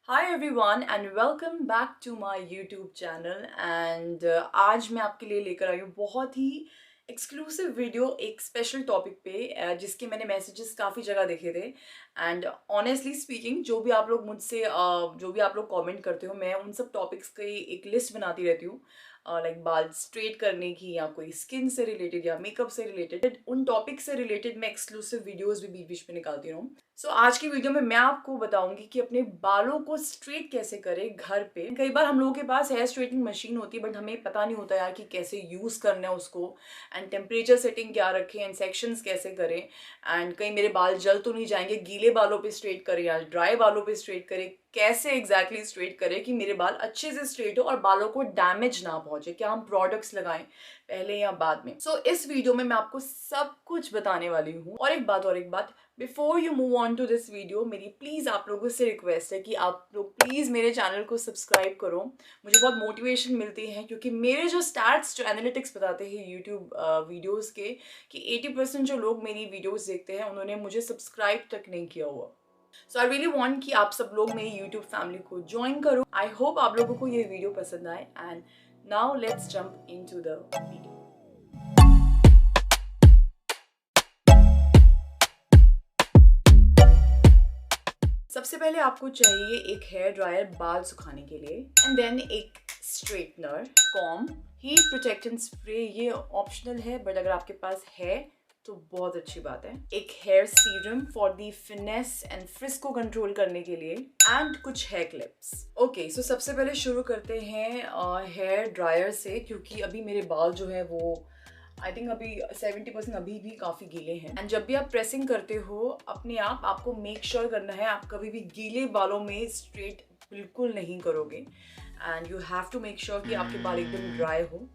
Hi everyone and welcome back to my YouTube channel and आज मैं आपके लिए लेकर आई हूँ बहुत ही एक्सक्लूसिव वीडियो एक स्पेशल टॉपिक पे जिसके मैंने मैसेजेस काफ़ी जगह देखे थे एंड ऑनेस्टली स्पीकिंग जो भी आप लोग मुझसे जो भी आप लोग कमेंट करते हो मैं उन सब टॉपिक्स की एक लिस्ट बनाती रहती हूँ लाइक बाल स्ट्रेट करने की या कोई स्किन से रिलेटेड या मेकअप से रिलेटेड उन टॉपिक से रिलेटेड मैं एक्सक्लूसिव वीडियोस भी बीच बीच में निकालती हूँ। सो आज की वीडियो में मैं आपको बताऊंगी कि अपने बालों को स्ट्रेट कैसे करें घर पे। कई बार हम लोगों के पास हेयर स्ट्रेटनिंग मशीन होती है बट हमें पता नहीं होता यार कि कैसे यूज़ करना है उसको एंड टेम्परेचर सेटिंग क्या रखें एंड सेक्शंस कैसे करें एंड कहीं मेरे बाल जल तो नहीं जाएंगे, गीले बालों पे स्ट्रेट करें या ड्राई बालों पे स्ट्रेट करें, कैसे एग्जैक्टली स्ट्रेट करें कि मेरे बाल अच्छे से स्ट्रेट हो और बालों को डैमेज ना पहुंचे, क्या हम प्रोडक्ट्स लगाएं पहले या बाद में। सो इस वीडियो में मैं आपको सब कुछ बताने वाली हूँ। और एक बात before you move on to this video, मेरी प्लीज़ आप लोगों से रिक्वेस्ट है कि आप लोग प्लीज़ मेरे चैनल को सब्सक्राइब करो। मुझे बहुत मोटिवेशन मिलती है क्योंकि मेरे जो स्टैट्स जो एनालिटिक्स बताते हैं यूट्यूब वीडियोज़ के कि 80% जो लोग मेरी वीडियोज़ देखते हैं उन्होंने मुझे सब्सक्राइब तक नहीं किया हुआ। सो आई रियली वॉन्ट कि आप सब लोग मेरी यूट्यूब फैमिली को ज्वाइन करो। आई होप आप लोगों को ये वीडियो पसंद आए and now let's jump into the video. सबसे पहले आपको चाहिए एक हेयर ड्रायर बाल सुखाने के लिए एंड देन एक straightener, com, heat protectant spray, ये ऑप्शनल है बट अगर आपके पास है तो बहुत अच्छी बात है। एक hair serum for the finesse and frizz को कंट्रोल करने के लिए एंड कुछ हेयर क्लिप्स। ओके, सो सबसे पहले शुरू करते हैं हेयर ड्रायर से क्योंकि अभी मेरे बाल जो है वो आई थिंक अभी 70% अभी भी काफ़ी गीले हैं एंड जब भी आप प्रेसिंग करते हो अपने आप आपको मेक श्योर करना है आप कभी भी गीले बालों में स्ट्रेट बिल्कुल नहीं करोगे and you have to make sure कि आपके बाल एकदम ड्राई हो,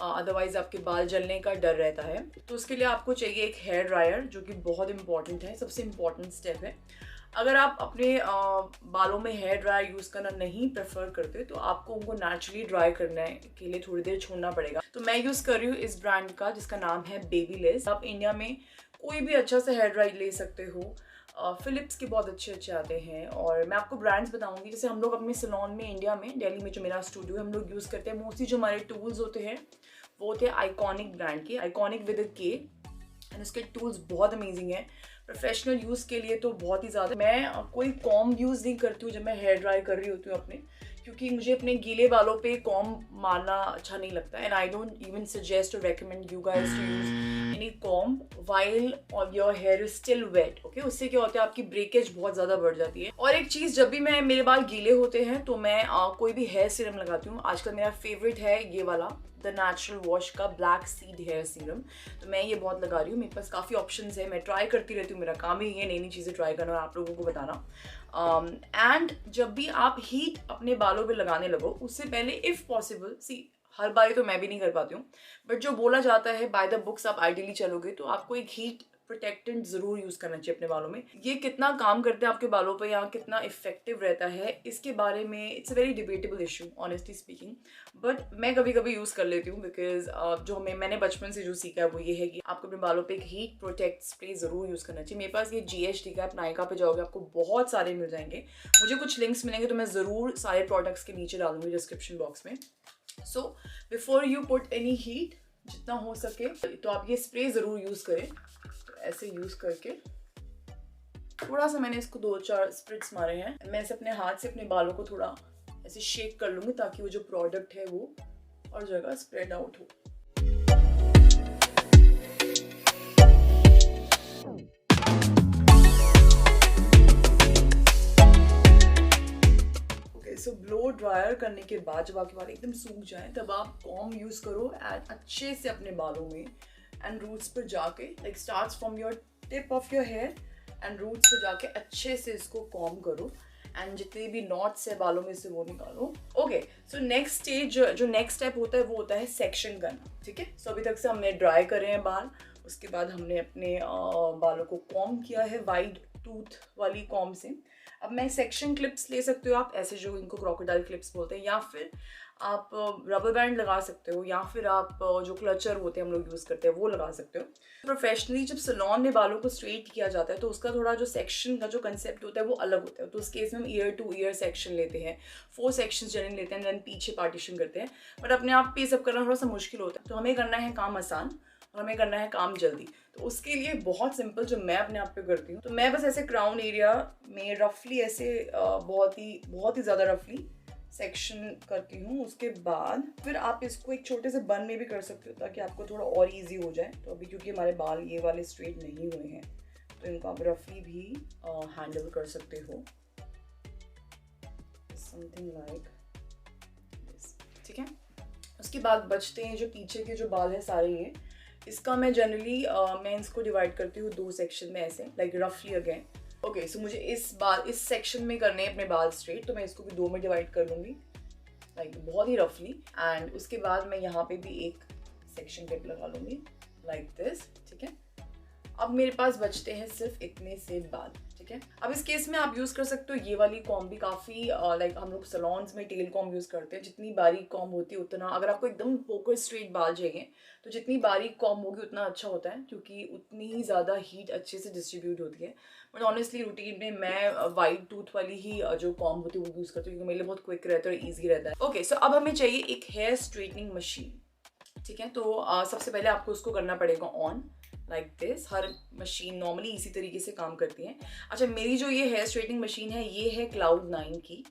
अदरवाइज आपके बाल जलने का डर रहता है। तो उसके लिए आपको चाहिए एक हेयर ड्रायर जो कि बहुत इंपॉर्टेंट है, सबसे इम्पॉर्टेंट स्टेप है। अगर आप अपने बालों में हेयर ड्रायर यूज़ करना नहीं प्रेफर करते तो आपको उनको नेचुरली ड्राई करने के लिए थोड़ी देर छोड़ना पड़ेगा। तो मैं यूज़ कर रही हूँ इस ब्रांड का जिसका नाम है बेबीलेस। आप इंडिया में कोई भी अच्छा सा हेयर ड्राई ले सकते हो, फिलिप्स के बहुत अच्छे आते हैं और मैं आपको ब्रांड्स बताऊंगी। जैसे हम लोग अपने सैलून में इंडिया में दिल्ली में जो मेरा स्टूडियो है हम लोग यूज़ करते हैं मोस्टली जो हमारे टूल्स होते हैं वो होते हैं आइकॉनिक ब्रांड के, आइकॉनिक विद अ के एंड उसके टूल्स बहुत अमेजिंग है प्रोफेशनल यूज़ के लिए तो बहुत ही ज़्यादा। मैं कोई कॉम यूज़ नहीं करती हूँ जब मैं हेयर ड्राई कर रही होती हूँ अपने, क्योंकि मुझे अपने गीले बालों पे कॉम मारना अच्छा नहीं लगता and I don't even suggest और recommend you guys to use any comb while और your hair is still wet. Okay, उससे क्या होता है आपकी ब्रेकेज बहुत ज़्यादा बढ़ जाती है। और एक चीज़, जब भी मेरे बाल गीले होते हैं तो मैं कोई भी हेयर सीरम लगाती हूँ। आजकल मेरा फेवरेट है ये वाला द नेचुरल वॉश का ब्लैक सीड हेयर सीरम, तो मैं ये बहुत लगा रही हूँ। मेरे पास काफ़ी ऑप्शंस है, मैं ट्राई करती रहती हूँ, मेरा काम ही है नई नई चीज़ें ट्राई करना और आप लोगों को बताना। एंड जब भी आप हीट अपने बालों पे लगाने लगो उससे पहले इफ़ पॉसिबल, सी हर बारी तो मैं भी नहीं कर पाती हूँ बट जो बोला जाता है बाय द बुक्स आप आइडियली चलोगे तो आपको एक हीट प्रोटेक्टेंट जरूर यूज करना चाहिए अपने बालों में। ये कितना काम करते हैं आपके बालों पे या कितना इफेक्टिव रहता है इसके बारे में it's a very debatable issue honestly speaking, but मैं कभी कभी यूज कर लेती हूँ बिकॉज जो मैंने बचपन से जो सीखा है वो ये है कि आपको अपने बालों पे एक हीट प्रोटेक्ट स्प्रे जरूर यूज करना चाहिए। मेरे पास ये GHD का, आप नायका पे जाओगे आपको बहुत सारे मिल जाएंगे, मुझे कुछ लिंक्स मिलेंगे तो मैं जरूर सारे प्रोडक्ट्स के नीचे डालूंगी डिस्क्रिप्शन बॉक्स में। So before you put any heat, जितना हो सके तो आप ये स्प्रे ज़रूर यूज़ करें। तो ऐसे यूज़ करके थोड़ा सा मैंने इसको 2-4 स्प्रिट्स मारे हैं, मैं इसे अपने हाथ से अपने बालों को थोड़ा ऐसे शेक कर लूँगी ताकि वो जो प्रोडक्ट है वो और जगह स्प्रेड आउट हो। सो ब्लो ड्रायर करने के बाद जब आपके बाल एकदम सूख जाए तब आप कॉम यूज़ करो एंड अच्छे से अपने बालों में एंड रूट्स पर जाके, like starts from your tip of your hair and roots पर जाके अच्छे से इसको कॉम करो एंड जितने भी नॉट्स है बालों में से वो निकालो। ओके, सो नेक्स्ट स्टेज, जो नेक्स्ट स्टेप होता है वो होता है सेक्शन करना। ठीक है, सो अभी तक से हमने ड्राई करे हैं बाल, उसके बाद हमने अपने बालों को कॉम किया है वाइड टूथ वाली कॉम से। अब मैं सेक्शन क्लिप्स ले सकते हो आप, ऐसे जो इनको क्रोकोडाइल क्लिप्स बोलते हैं, या फिर आप रबर बैंड लगा सकते हो, या फिर आप जो क्लचर होते हैं हम लोग यूज़ करते हैं वो लगा सकते हो। प्रोफेशनली जब सैलून में बालों को स्ट्रेट किया जाता है तो उसका थोड़ा जो सेक्शन का जो कंसेप्ट होता है वो अलग होता है। तो उस केस में हम ईयर टू ईयर सेक्शन लेते हैं, 4 सेक्शन जनरली लेते हैं, देन पीछे पार्टीशन करते हैं। बट अपने आप पे सब करना थोड़ा सा मुश्किल होता है, तो हमें करना है काम आसान और हमें करना है काम जल्दी। तो उसके लिए बहुत सिंपल जो मैं अपने आप पे करती हूँ, तो मैं बस ऐसे क्राउन एरिया में रफली ऐसे बहुत ही ज़्यादा रफली सेक्शन करती हूँ। उसके बाद फिर आप इसको एक छोटे से बन में भी कर सकते हो ताकि आपको थोड़ा और इजी हो जाए। तो अभी क्योंकि हमारे बाल ये वाले स्ट्रेट नहीं हुए हैं तो इनको आप रफली भी हैंडल कर सकते हो, समथिंग लाइक दिस, ठीक है। उसके बाद बचते हैं जो पीछे के जो बाल है सारे, ये इसका मैं जनरली मैं इसको डिवाइड करती हूँ 2 सेक्शन में ऐसे, लाइक रफली अगेन। ओके, सो मुझे इस सेक्शन में करने हैं अपने बाल स्ट्रेट, तो मैं इसको भी 2 में डिवाइड कर लूँगी, लाइक बहुत ही रफली। एंड उसके बाद मैं यहाँ पे भी एक सेक्शन क्लिप लगा लूँगी लाइक दिस, ठीक है। अब मेरे पास बचते हैं सिर्फ इतने से बाल, ठीक है। अब इस केस में आप यूज़ कर सकते हो ये वाली कॉम भी, काफ़ी लाइक हम लोग सलोन्स में टेल कॉम यूज़ करते हैं। जितनी बारीक कॉम होती है उतना, अगर आपको एकदम पोकर स्ट्रेट बाल चाहिए तो जितनी बारीक कॉम होगी उतना अच्छा होता है, क्योंकि उतनी ही ज़्यादा हीट अच्छे से डिस्ट्रीब्यूट होती है। बट ऑनेस्टली रूटीन में मैं वाइट टूथ वाली ही जो कॉम होती है वो यूज़ करती हूँ, क्योंकि मेरे लिए बहुत क्विक रहता है और ईजी रहता है। ओके, सो अब हमें चाहिए एक हेयर स्ट्रेटनिंग मशीन, ठीक है। तो सबसे पहले आपको उसको करना पड़ेगा on, like this. Her machine normally इसी तरीके से काम करती है। अच्छा, मेरी जो ये हेयर स्ट्रेटनिंग मशीन है ये है Cloud9 की।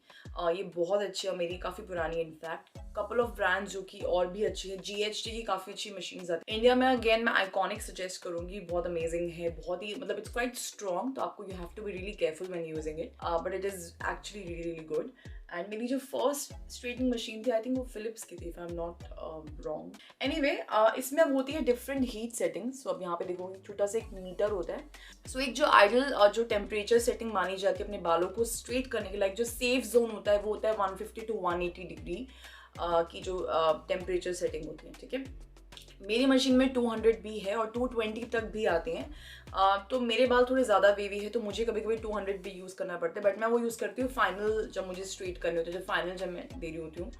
ये बहुत अच्छी है, मेरी काफ़ी पुरानी है इनफैक्ट। कपल ऑफ ब्रांड्स जो कि और भी अच्छी है, GHD की काफ़ी अच्छी मशीन्स आती है इंडिया में। अगेन मैं आइकॉनिक सजेस्ट करूँगी, बहुत अमेजिंग है, बहुत ही मतलब इट्स क्वाइट स्ट्रॉन्ग, तो आपको you have to be really careful when using it, but it is actually really good. And मेरी जो फर्स्ट स्ट्रेटनिंग मशीन थी आई थिंक वो फिलिप्स की थी, if I am not wrong. Anyway, इसमें अब होती है डिफरेंट हीट सेटिंग्स। सो अब यहाँ पे देखो छोटा सा एक मीटर होता है। सो एक जो आइडल जो टेम्परेचर सेटिंग मानी जाती है अपने बालों को स्ट्रेट करने के, लाइक जो सेफ जोन होता है वो होता है 150 to 180 डिग्री की जो टेम्परेचर सेटिंग होती है, ठीक है। मेरी मशीन में 200 भी है और 220 तक भी आते हैं। तो मेरे बाल थोड़े ज़्यादा वेवी है तो मुझे कभी कभी 200 भी यूज़ करना पड़ता है, बट मैं वो यूज़ करती हूँ फाइनल जब मुझे स्ट्रेट करने होते हैं, जब फाइनल जब मैं दे रही होती हूँ।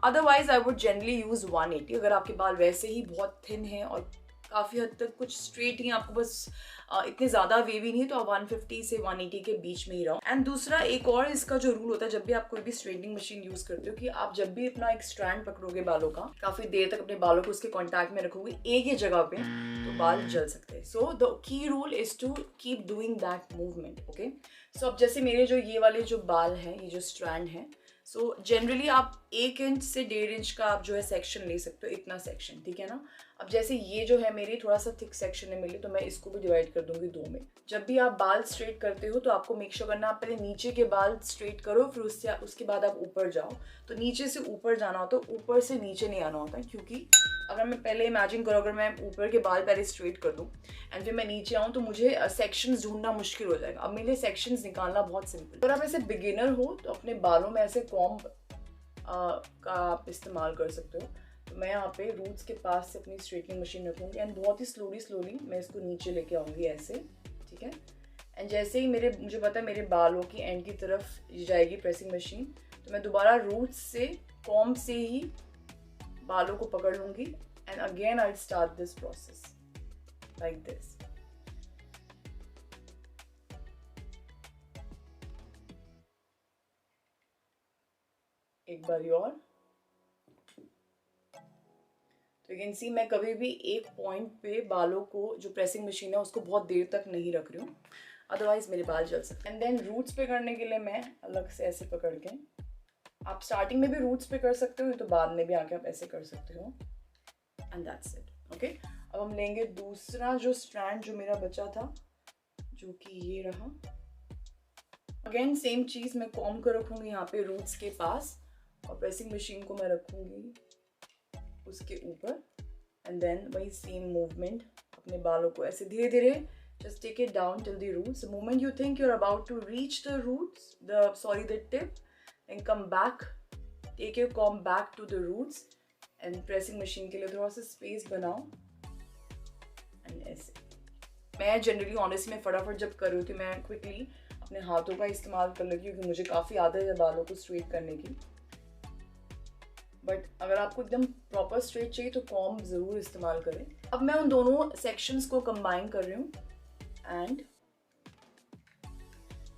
Otherwise I would generally use 180। अगर आपके बाल वैसे ही बहुत थिन हैं और काफ़ी हद तक कुछ स्ट्रेट ही, आपको बस इतने ज़्यादा वेवी नहीं है, तो आप 150 से 180 के बीच में ही रहो। एंड दूसरा एक और इसका जो रूल होता है जब भी आप कोई भी स्ट्रेटनिंग मशीन यूज़ करते हो, कि आप जब भी अपना एक स्ट्रैंड पकड़ोगे बालों का, काफ़ी देर तक अपने बालों को उसके कॉन्टैक्ट में रखोगे एक ही जगह पे, तो बाल जल सकते हैं। So the key rule is to keep doing that movement, okay. So अब जैसे मेरे जो ये वाले जो बाल हैं, ये जो स्ट्रैंड है, सो जनरली आप 1 इंच से 1.5 इंच का आप जो है सेक्शन ले सकते हो, इतना सेक्शन, ठीक है ना। अब जैसे ये जो है मेरी थोड़ा सा थिक सेक्शन है मेरे लिए, तो मैं इसको भी डिवाइड कर दूंगी 2 में। जब भी आप बाल स्ट्रेट करते हो तो आपको मेक श्योर करना, आप पहले नीचे के बाल स्ट्रेट करो, फिर उसके बाद आप ऊपर जाओ। तो नीचे से ऊपर जाना होता है, ऊपर से नीचे नहीं आना होता है, क्योंकि अगर मैं पहले इमेजिन करो, अगर मैं ऊपर के बाल पहले स्ट्रेट कर दूँ एंड फिर मैं नीचे आऊँ तो मुझे सेक्शंस ढूंढना मुश्किल हो जाएगा। अब मेरे लिए सेक्शंस निकालना बहुत सिंपल। अगर आप ऐसे बिगिनर हो तो अपने बालों में ऐसे कॉम्ब का आप इस्तेमाल कर सकते हो। तो मैं यहाँ पे रूट्स के पास से अपनी स्ट्रेटनिंग मशीन रखूँगी एंड बहुत ही स्लोली मैं इसको नीचे लेके आऊँगी ऐसे, ठीक है। एंड जैसे ही मुझे पता है मेरे बालों की एंड की तरफ जाएगी प्रेसिंग मशीन, तो मैं दोबारा रूट्स से कॉम्ब से ही बालों को पकड़ लूँगी and again I start this process like this. एक बार और, तो यू कैन सी मैं कभी भी एक पॉइंट पे बालों को, जो प्रेसिंग मशीन है उसको बहुत देर तक नहीं रख रही हूँ, अदरवाइज मेरे बाल जल सकते हैं। एंड देन रूट्स पे करने के लिए मैं अलग से ऐसे पकड़ के, आप स्टार्टिंग में भी रूट्स पे कर सकते हो तो बाद में भी आके आप ऐसे कर सकते हो, एंड दैट्स इट, ओके। अब हम लेंगे दूसरा जो स्ट्रैंड जो मेरा बचा था, जो कि ये रहा। अगेन सेम चीज़, मैं कॉम्ब को रखूँगी यहाँ पे रूट्स के पास और प्रेसिंग मशीन को मैं रखूँगी उसके ऊपर, एंड देन वही सेम मूवमेंट, अपने बालों को ऐसे धीरे धीरे just take it down till the roots. The moment you think you're about to reach the roots, the tip, then come back, take your comb back to the roots and pressing machine के लिए थोड़ा सा space बनाओ and ऐसे, मैं generally honestly मैं फटाफट जब कर रही थी मैं क्विकली अपने हाथों का इस्तेमाल कर लेती हूँ क्योंकि मुझे काफ़ी आदत है बालों को स्ट्रेट करने की। बट अगर आपको एकदम प्रॉपर स्ट्रेट चाहिए तो कॉम्ब ज़रूर इस्तेमाल करें। अब मैं उन दोनों सेक्शंस को कंबाइन कर रही हूँ एंड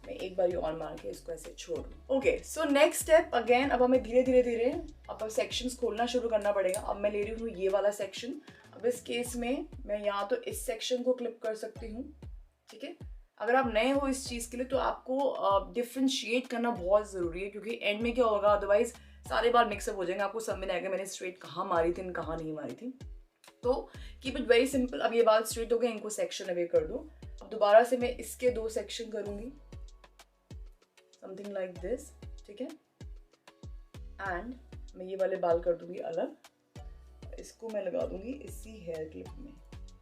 मैं एक बार और मार के इसको ऐसे छोड़ दूँ। Okay, so next step again, अब हमें धीरे धीरे अब सेक्शंस खोलना शुरू करना पड़ेगा। अब मैं ले रही हूँ ये वाला सेक्शन। अब इस केस में मैं यहाँ तो इस सेक्शन को क्लिप कर सकती हूँ, ठीक है। अगर आप नए हो इस चीज़ के लिए तो आपको डिफ्रेंशिएट करना बहुत ज़रूरी है क्योंकि एंड में क्या होगा, अदरवाइज सारे बार मिक्सअप हो जाएंगे, आपको समझ में नहीं आएगा मैंने स्ट्रेट कहाँ मारी थी कहाँ नहीं मारी थी। तो कीप इट वेरी सिंपल। अब ये बाल स्ट्रेट हो गए, इनको सेक्शन अवे कर दो। अब दोबारा से मैं इसके 2 सेक्शन करूँगी, समथिंग लाइक दिस, ठीक है। एंड मैं ये वाले बाल कर दूंगी अलग, इसको मैं लगा दूंगी इसी हेयर क्लिप में,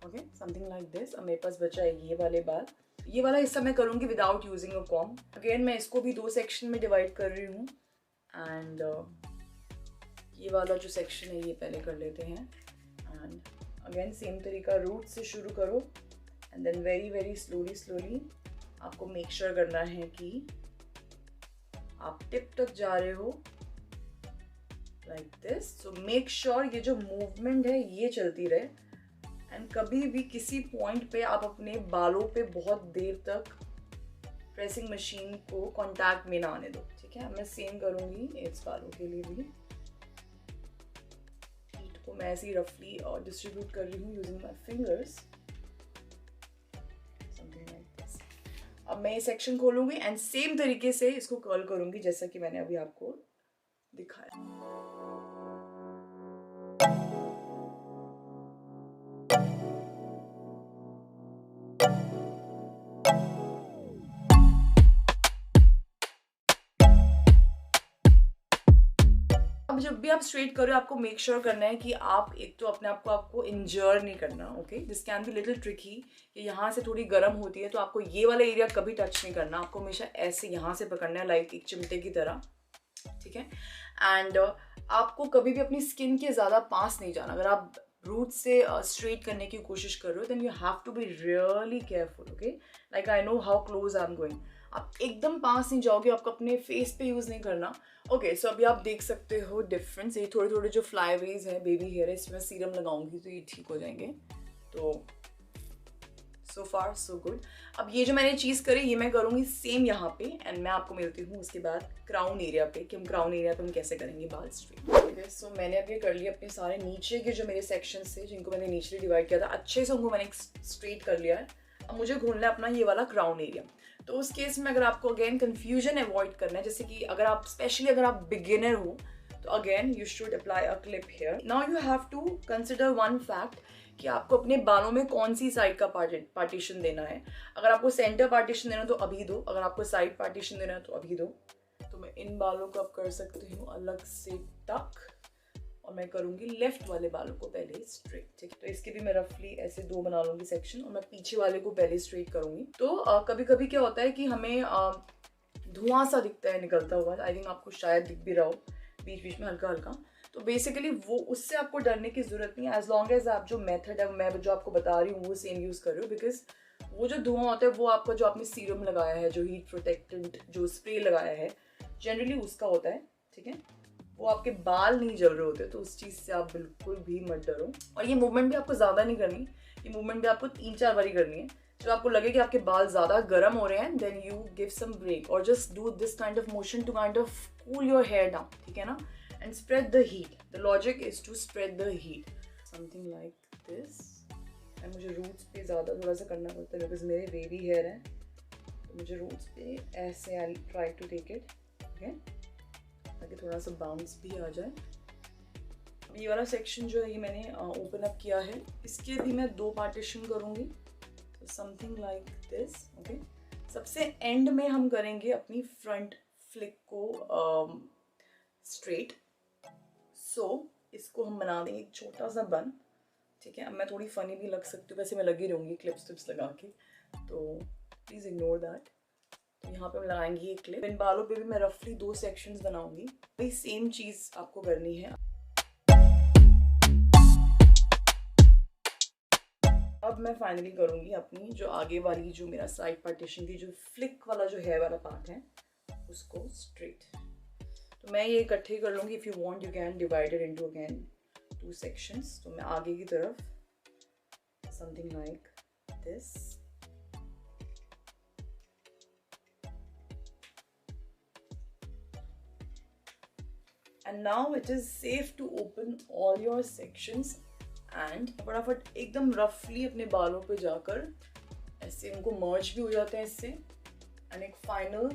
ओके, समथिंग लाइक दिस। अब मेरे पास बचा है ये वाले बाल। ये वाला हिस्सा मैं करूंगी without using a comb. Again मैं इसको भी 2 सेक्शन में डिवाइड कर रही हूँ एंड ये वाला जो सेक्शन है ये पहले कर लेते हैं। एंड अगेन सेम तरीका, रूट से शुरू करो and then very very slowly आपको मेक श्योर करना है कि आप टिप तक जा रहे हो like this. So make sure ये जो मूवमेंट है ये चलती रहे एंड कभी भी किसी पॉइंट पे आप अपने बालों पे बहुत देर तक प्रेसिंग मशीन को कांटेक्ट में ना आने दो, ठीक है। मैं सेम करूंगी इस बालों के लिए भी। हीट को मैं ऐसे ही रफली और डिस्ट्रीब्यूट कर रही हूँ using my fingers, something like this. अब मैं ये सेक्शन खोलूंगी एंड सेम तरीके से इसको कर्ल करूंगी जैसा कि मैंने अभी आपको दिखाया। अब जब भी आप स्ट्रेट कर रहे हो आपको मेक श्योर करना है कि आप एक तो अपने आप को आपको इंजर नहीं करना, okay. This can be little tricky कि यहाँ से थोड़ी गर्म होती है तो आपको ये वाला एरिया कभी टच नहीं करना, आपको हमेशा ऐसे यहाँ से पकड़ना है लाइक एक चिमटे की तरह, ठीक है। एंड आपको कभी भी अपनी स्किन के ज़्यादा पास नहीं जाना। अगर आप रूट से स्ट्रेट करने की कोशिश कर रहे हो then you have to be really careful, okay. Like I know how close I am going. आप एकदम पास नहीं जाओगे, आपको अपने फेस पे यूज़ नहीं करना, ओके। सो अभी आप देख सकते हो डिफरेंस, ये थोड़े थोड़े जो फ्लाईवेज हैं बेबी हेयर है इसमें सीरम लगाऊंगी तो ये ठीक हो जाएंगे। तो सो फार सो गुड। अब ये जो मैंने चीज़ करी ये मैं करूँगी सेम यहाँ पे एंड मैं आपको मिलती हूँ उसके बाद क्राउन एरिया पे कि हम क्राउन एरिया पे हम कैसे करेंगे बाल स्ट्रेट। सो मैंने अब ये कर लिया अपने सारे नीचे के जो मेरे सेक्शंस थे जिनको मैंने नीचे डिवाइड किया था, अच्छे से उनको मैंने स्ट्रेट कर लिया है। अब मुझे ढूंढना है अपना ये वाला क्राउन एरिया। तो उस केस में अगर आपको अगेन कन्फ्यूजन अवॉइड करना है, जैसे कि अगर आप स्पेशली अगर आप बिगिनर हो तो again you should apply a clip hair. Now you have to consider one fact कि आपको अपने बालों में कौन सी साइड का पार्टीशन देना है। अगर आपको सेंटर पार्टीशन देना है तो अभी दो, अगर आपको साइड पार्टीशन देना है तो अभी दो। तो मैं इन बालों को अब कर सकती हूँ अलग से टक और मैं करूँगी लेफ्ट वाले बालों को पहले स्ट्रेट, ठीक है। तो इसके भी मैं रफली ऐसे 2 बना लूँगी सेक्शन और मैं पीछे वाले को पहले स्ट्रेट करूँगी। तो कभी कभी क्या होता है कि हमें धुआं सा दिखता है निकलता हुआ, आई थिंक आपको शायद दिख भी रहा हो बीच बीच में हल्का हल्का। तो बेसिकली वो उससे आपको डरने की ज़रूरत नहीं है एज लॉन्ग एज आप जो मेथड है मैं जो आपको बता रही हूँ वो सेम यूज़ कर रही हूँ। बिकॉज वो जो धुआं होता है वो आपका जो आपने सीरम लगाया है, जो हीट प्रोटेक्टेंट जो स्प्रे लगाया है जनरली उसका होता है, ठीक है। वो आपके बाल नहीं जल रहे होते, तो उस चीज़ से आप बिल्कुल भी मत डरो। और ये मूवमेंट भी आपको ज़्यादा नहीं करनी, ये मूवमेंट भी आपको 3-4 बारी करनी है। जब आपको लगे कि आपके बाल ज़्यादा गर्म हो रहे हैं then you give some break और just do this kind of motion to kind of cool your hair down, ठीक है ना। And spread the heat, the logic is to spread the heat, something like this. And मुझे roots पे ज़्यादा थोड़ा सा करना पड़ता है बिकॉज मेरे बेबी हेयर है, तो मुझे रूट्स पे ऐसे I try to take it, okay, ताकि थोड़ा सा बाउंस भी आ जाए। ये वाला सेक्शन जो है ये मैंने ओपन अप किया है, इसके भी मैं 2 पार्टीशन करूँगी, समथिंग लाइक दिस, ओके। सबसे एंड में हम करेंगे अपनी फ्रंट फ्लिक को स्ट्रेट। सो इसको हम बना देंगे एक छोटा सा बन, ठीक है। अब मैं थोड़ी फनी भी लग सकती हूँ, वैसे मैं लगी रहूँगी क्लिप्स लगा के, तो प्लीज़ इग्नोर दैट। तो यहाँ पे हम लगाएंगे ये क्लिप। इन बालों पे भी मैं रफली 2 सेक्शंस बनाऊंगी, वही सेम चीज़ आपको करनी है। अब मैं फाइनली करूँगी अपनी जो आगे वाली जो मेरा साइड पार्टीशन की जो फ्लिक वाला जो हेयर वाला पार्ट है उसको स्ट्रेट। तो मैं ये इकट्ठे कर लूँगी। If you want you can divide it into again 2 sections. तो मैं आगे की तरफ something like this, and now it is safe to open all your sections and फटाफट एकदम रफली अपने बालों पे जाकर ऐसे उनको मर्ज भी हो जाते हैं इससे, एंड एक फाइनल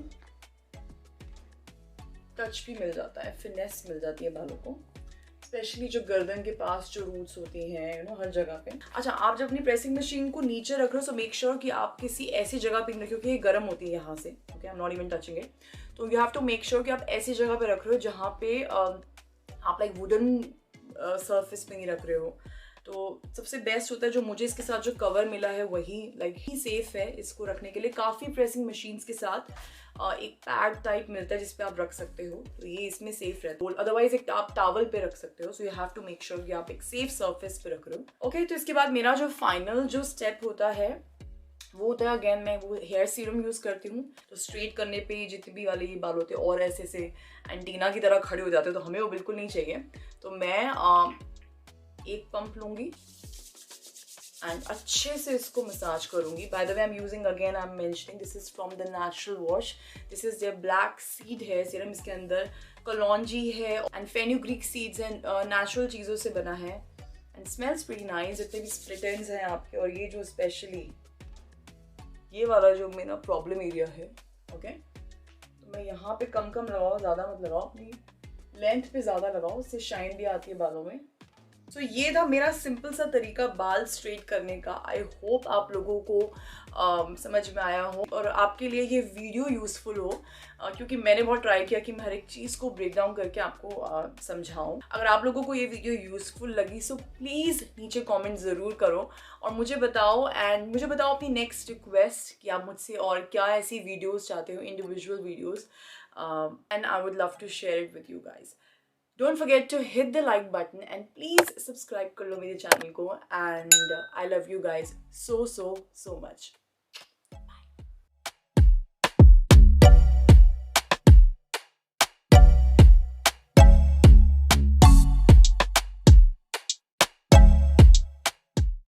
टच भी मिल जाता है, फिनेस मिल जाती है बालों को, स्पेशली जो गर्दन के पास जो रूट्स होती हैं, यू नो, हर जगह पे। अच्छा, आप जब अपनी प्रेसिंग मशीन को नीचे रख रहे हो, सो मेक श्योर कि आप किसी ऐसी जगह पे रखिए, क्योंकि ये गर्म होती है यहाँ से। Okay, I am not even touching it. तो you have to make sure कि आप ऐसी जगह पे रख रहे हो जहाँ पे आप लाइक वुडन सरफेस पे नहीं रख रहे हो। तो सबसे बेस्ट होता है, जो मुझे इसके साथ जो कवर मिला है वही लाइक ही सेफ है इसको रखने के लिए। काफ़ी प्रेसिंग मशीन्स के साथ एक पैड टाइप मिलता है जिसपे आप रख सकते हो, तो ये इसमें सेफ रहता है। अदरवाइज एक आप टावल पे रख सकते हो। So you have to make sure कि आप एक सेफ सरफेस पे रख रहे हो। ओके, तो इसके बाद मेरा जो फाइनल जो स्टेप होता है वो होता है, अगेन मैं वो हेयर सीरम यूज़ करती हूँ। तो स्ट्रेट करने पे जितने भी वाले ये बाल होते हैं और ऐसे से एंटीना की तरह खड़े हो जाते हैं, तो हमें वो बिल्कुल नहीं चाहिए। तो मैं एक पंप लूँगी एंड अच्छे से इसको मसाज करूँगी। By the way, I am using, again I am mentioning, this is from the natural wash. This is the black seed है सीरम। इसके अंदर कलौंजी है and fenugreek seeds and natural चीज़ों से बना है एंड स्मेल्स प्रीटी नाइस। जितने भी स्प्लिट एंड्स हैं आपके, और ये जो स्पेशली ये वाला जो मेरा प्रॉब्लम एरिया है, ओके, तो मैं यहाँ पे कम कम लगाओ, ज़्यादा मत लगाओ, अपनी लेंथ पे ज़्यादा लगाओ, उससे शाइन भी आती है बालों में। तो ये था मेरा सिंपल सा तरीका बाल स्ट्रेट करने का। आई होप आप लोगों को समझ में आया हो और आपके लिए ये वीडियो यूज़फुल हो, क्योंकि मैंने बहुत ट्राई किया कि मैं हर एक चीज़ को ब्रेक डाउन करके आपको समझाऊं। अगर आप लोगों को ये वीडियो यूज़फुल लगी, सो प्लीज़ नीचे कमेंट ज़रूर करो और मुझे बताओ, एंड मुझे बताओ अपनी नेक्स्ट रिक्वेस्ट कि आप मुझसे और क्या ऐसी वीडियोज़ चाहते हो, individual videos, and I would love to share it with you guys. Don't forget to hit the like button and please subscribe कर लो मेरे चैनल को, and I love you guys so much.